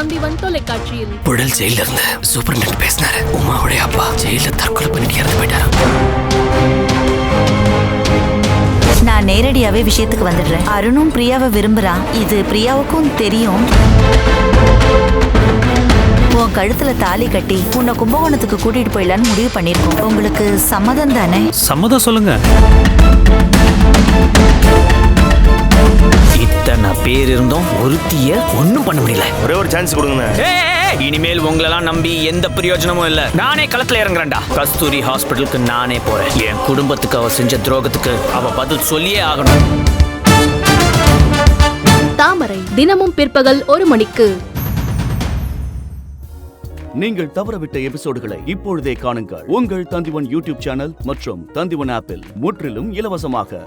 தந்திவன் தொலைக்காட்சியில். புழல் ஜெயில இருந்து சூப்பரண்ட் பேசினாரு. உமாவுடைய அப்பா ஜெயில தற்கொலை பண்ணிட்டு இறந்து போயிட்டாரு. நான் நேரடியாவே விஷயத்துக்கு வந்துடுறேன். அருணும் பிரியாவை விரும்புறான். இது பிரியாவுக்கும் தெரியும். உன் கழுத்துல தாலி கட்டி உன்னை கும்பகோணத்துக்கு கூட்டிட்டு போயிடலான்னு முடிவு பண்ணிருக்கோம். உங்களுக்கு சம்மதம் தானே? சம்மதம் சொல்லுங்க. இத்தனை பேர் இருந்தும் ஒருத்திய ஒண்ணும் பண்ண முடியல. ஒரே ஒரு சான்ஸ் கொடுங்க. இனிமேல் உங்களெல்லாம் நம்பி எந்த பிரயோஜனமும் இல்ல. நானே களத்துல இறங்குறேன்டா. கஸ்தூரி ஹாஸ்பிட்டலுக்கு நானே போறேன். என் குடும்பத்துக்கு அவ செஞ்ச துரோகத்துக்கு அவ பதில் சொல்லியே ஆகணும். தாமரை தினமும் பிற்பகல் 1 மணிக்கு. நீங்கள் தவறவிட்ட எபிசோடுகளை இப்பொழுதே காணுங்கள். உங்கள் தந்திவன் யூடியூப் சேனல் மற்றும் தந்திவன் ஆப்பில் முற்றிலும் இலவசமாக.